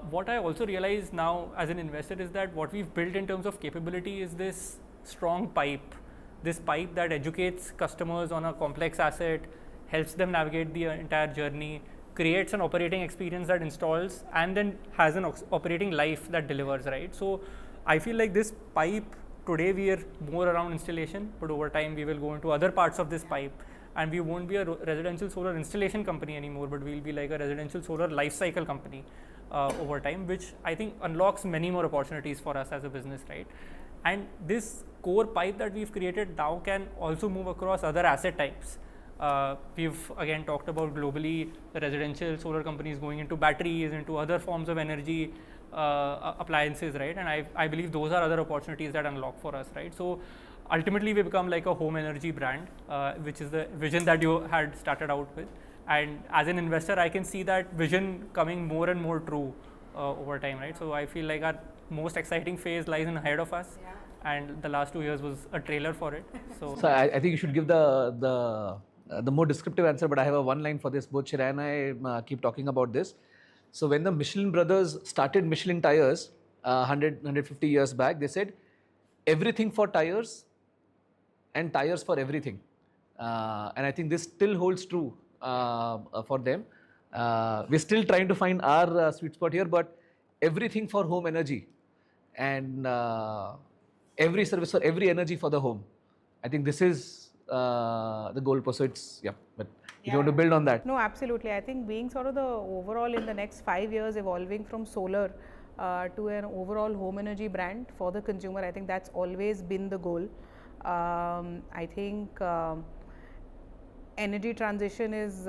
What I also realize now as an investor is that what we've built in terms of capability is this strong pipe, that educates customers on a complex asset, helps them navigate the entire journey, creates an operating experience that installs, and then has an operating life that delivers, right? So I feel like this pipe, today we are more around installation, but over time we will go into other parts of this pipe, and we won't be a residential solar installation company anymore, but we'll be like a residential solar life cycle company over time, which I think unlocks many more opportunities for us as a business, right? And this core pipe that we've created now can also move across other asset types. We've again talked about globally the residential solar companies going into batteries, into other forms of energy appliances, right? And I believe those are other opportunities that unlock for us, right? So ultimately we become like a home energy brand, which is the vision that you had started out with. And as an investor, I can see that vision coming more and more true over time, right? So I feel like our most exciting phase lies ahead of us, and the last 2 years was a trailer for it. So I think you should give the more descriptive answer, but I have a one line for this. Both Shreya and I keep talking about this. So when the Michelin brothers started Michelin tires 150 years back, they said everything for tires and tires for everything. And I think this still holds true for them. We're still trying to find our sweet spot here, but everything for home energy and every service for every energy for the home. I think this is the goalpost. So it's, but if you want to build on that. No, absolutely. I think being sort of the overall in the next 5 years evolving from solar to an overall home energy brand for the consumer, I think that's always been the goal. I think energy transition is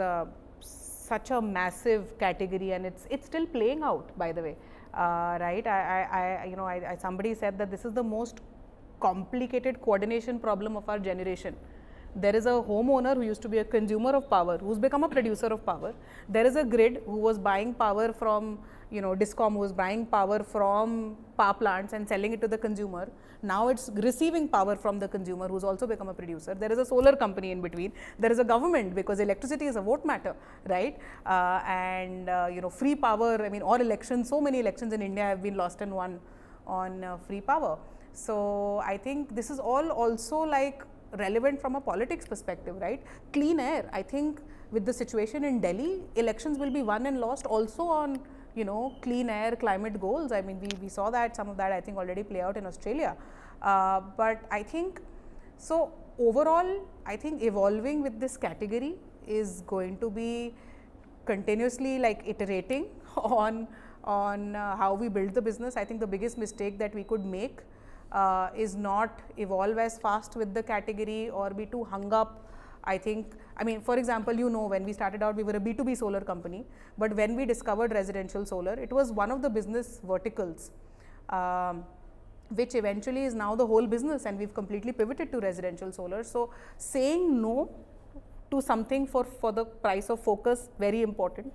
such a massive category, and it's still playing out, by the way, right? Somebody said that this is the most complicated coordination problem of our generation, There is a homeowner who used to be a consumer of power, who's become a producer of power. There is a grid who was buying power from, Discom, who was buying power from power plants and selling it to the consumer. Now it's receiving power from the consumer, who's also become a producer. There is a solar company in between. There is a government, because electricity is a vote matter, right? Free power, all elections, so many elections in India have been lost and won on free power. So I think this is all also like relevant from a politics perspective, right? Clean air, I think with the situation in Delhi, elections will be won and lost also on, clean air, climate goals. I mean, we saw that, some of that I think already play out in Australia. But I think, so overall, I think evolving with this category is going to be continuously like iterating on how we build the business. I think the biggest mistake that we could make is not evolve as fast with the category or be too hung up. For example, when we started out, we were a B2B solar company, but when we discovered residential solar, it was one of the business verticals, which eventually is now the whole business, and we've completely pivoted to residential solar. So saying no to something for the price of focus, very important.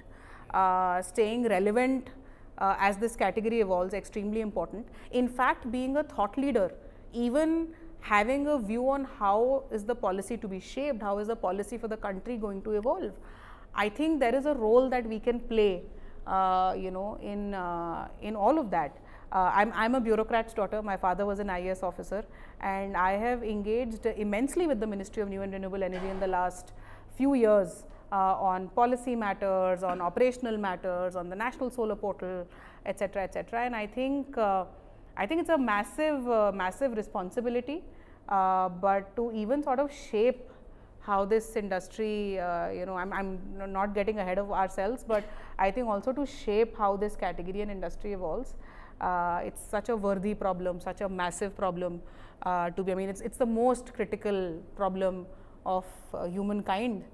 Staying relevant as this category evolves, extremely important. In fact, being a thought leader, even having a view on how is the policy to be shaped, how is the policy for the country going to evolve. I think there is a role that we can play, in all of that. I'm a bureaucrat's daughter. My father was an IAS officer, and I have engaged immensely with the Ministry of New and Renewable Energy in the last few years on policy matters, on operational matters, on the National Solar Portal, etc., etc. And I think it's a massive responsibility, but to even sort of shape how this industry, I'm not getting ahead of ourselves, but I think also to shape how this category and industry evolves. It's such a worthy problem, such a massive problem to be. It's the most critical problem of humankind,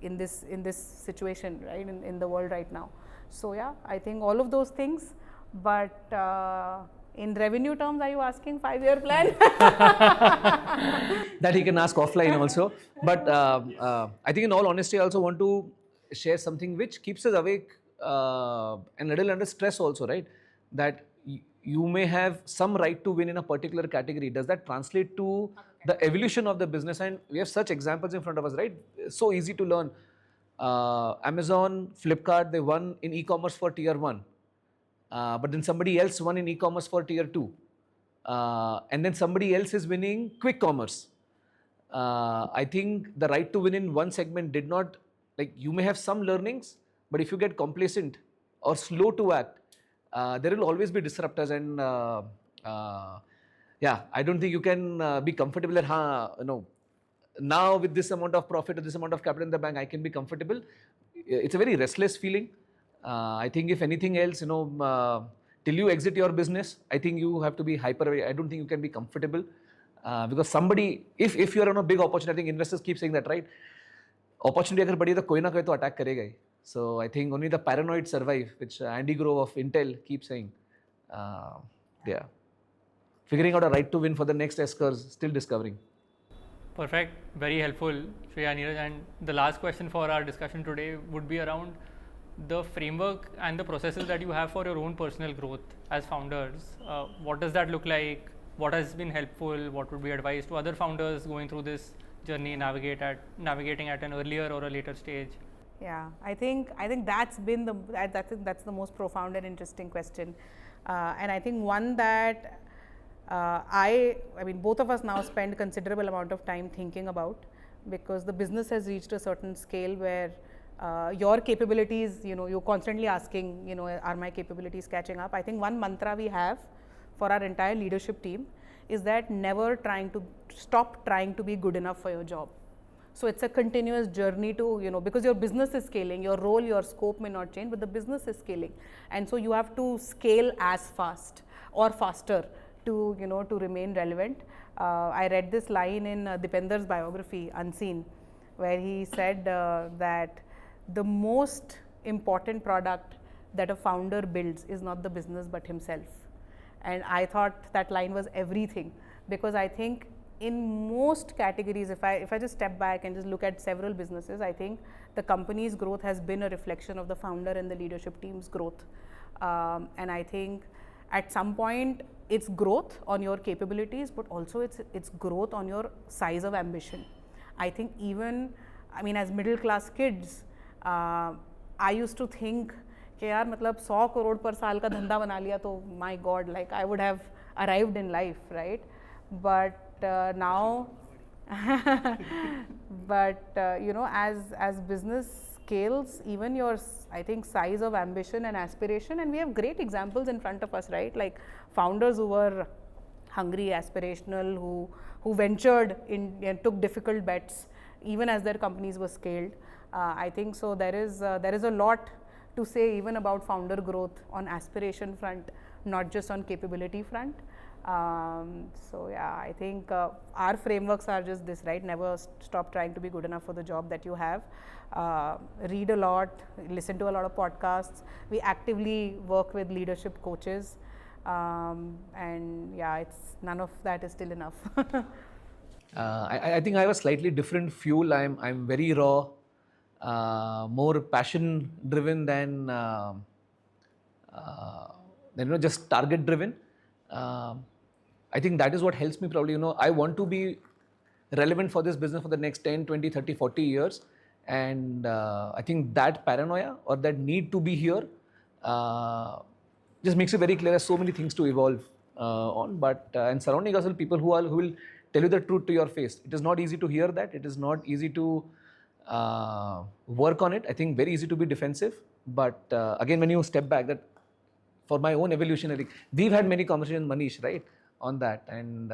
in this situation, right, in the world right now. So yeah, I think all of those things, but in revenue terms, are you asking 5-year plan? That he can ask offline also. But I think in all honesty, I also want to share something which keeps us awake and a little under stress also, right? That you may have some right to win in a particular category. Does that translate to the evolution of the business? And we have such examples in front of us, right? So easy to learn. Amazon, Flipkart, they won in e-commerce for tier 1. But then somebody else won in e-commerce for tier 2. And then somebody else is winning quick commerce. I think the right to win in one segment did not, like, you may have some learnings, but if you get complacent or slow to act, there will always be disruptors. And I don't think you can be comfortable that, now with this amount of profit or this amount of capital in the bank, I can be comfortable. It's a very restless feeling. I think if anything else, till you exit your business, I think you have to be hyper aware. I don't think you can be comfortable because somebody, if you're on a big opportunity, I think investors keep saying that, right? Opportunity agar badi to koi na koi to attack karega hi. So I think only the paranoid survive, which Andy Grove of Intel keeps saying. Figuring out a right to win for the next S-curves, still discovering. Perfect. Very helpful, Shreya, Neeraj. And the last question for our discussion today would be around the framework and the processes that you have for your own personal growth as founders. What does that look like? What has been helpful? What would be advice to other founders going through this journey, navigating at an earlier or a later stage? Yeah, I think that's been that's the most profound and interesting question, and I think one that both of us now spend considerable amount of time thinking about, because the business has reached a certain scale where your capabilities, you're constantly asking, are my capabilities catching up? I think one mantra we have for our entire leadership team is that never stop trying to be good enough for your job. So it's a continuous journey to, because your business is scaling, your role, your scope may not change, but the business is scaling. And so you have to scale as fast or faster to, to remain relevant. I read this line in Dipender's biography, Unseen, where he said that the most important product that a founder builds is not the business but himself. And I thought that line was everything, because I think in most categories, if I just step back and just look at several businesses, I think the company's growth has been a reflection of the founder and the leadership team's growth. And I think at some point it's growth on your capabilities, but also it's growth on your size of ambition. I think even, I mean, as middle class kids, I used to think कि यार मतलब 100 करोड़ पर साल का धंधा बना लिया तो my God, like I would have arrived in life, right? But now, you know, as business scales, even your, I think, size of ambition and aspiration, and we have great examples in front of us, right? Like founders who were hungry, aspirational, who ventured in and took difficult bets, even as their companies were scaled. I think so. There is a lot to say even about founder growth on aspiration front, not just on capability front. So yeah, I think our frameworks are just this, right? Never stop trying to be good enough for the job that you have. Read a lot, listen to a lot of podcasts. We actively work with leadership coaches, and yeah, it's none of that is still enough. I think I have a slightly different fuel. I'm very raw, more passion driven than just target driven. I think that is what helps me probably. I want to be relevant for this business for the next 10, 20, 30, 40 years. And I think that paranoia or that need to be here just makes it very clear there's so many things to evolve on. But and surrounding us with people who will tell you the truth to your face. It is not easy to hear that. It is not easy to work on it. I think very easy to be defensive. But again, when you step back, that for my own evolution, I think we've had many conversations, Manish, right, on that, and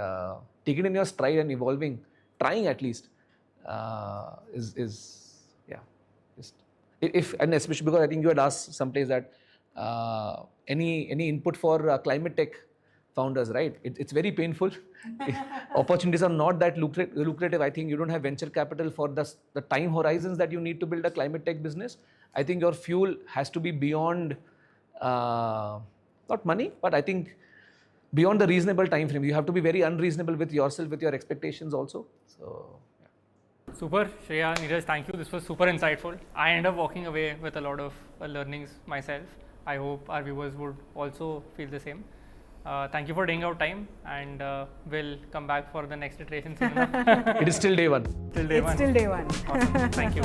taking in your stride and evolving, trying at least, is yeah, just if and especially because I think you had asked someplace that any input for climate tech founders, right? It's very painful. Opportunities are not that lucrative. I think you don't have venture capital for the time horizons that you need to build a climate tech business. I think your fuel has to be beyond not money, but I think beyond the reasonable time frame. You have to be very unreasonable with yourself, with your expectations also. So yeah. Super, Shreya, Neeraj, thank you. This was super insightful. I end up walking away with a lot of learnings myself. I hope our viewers would also feel the same. Thank you for taking out time, and we'll come back for the next iteration soon enough. It is still day one. Till day one. It's still day one. Awesome. Thank you.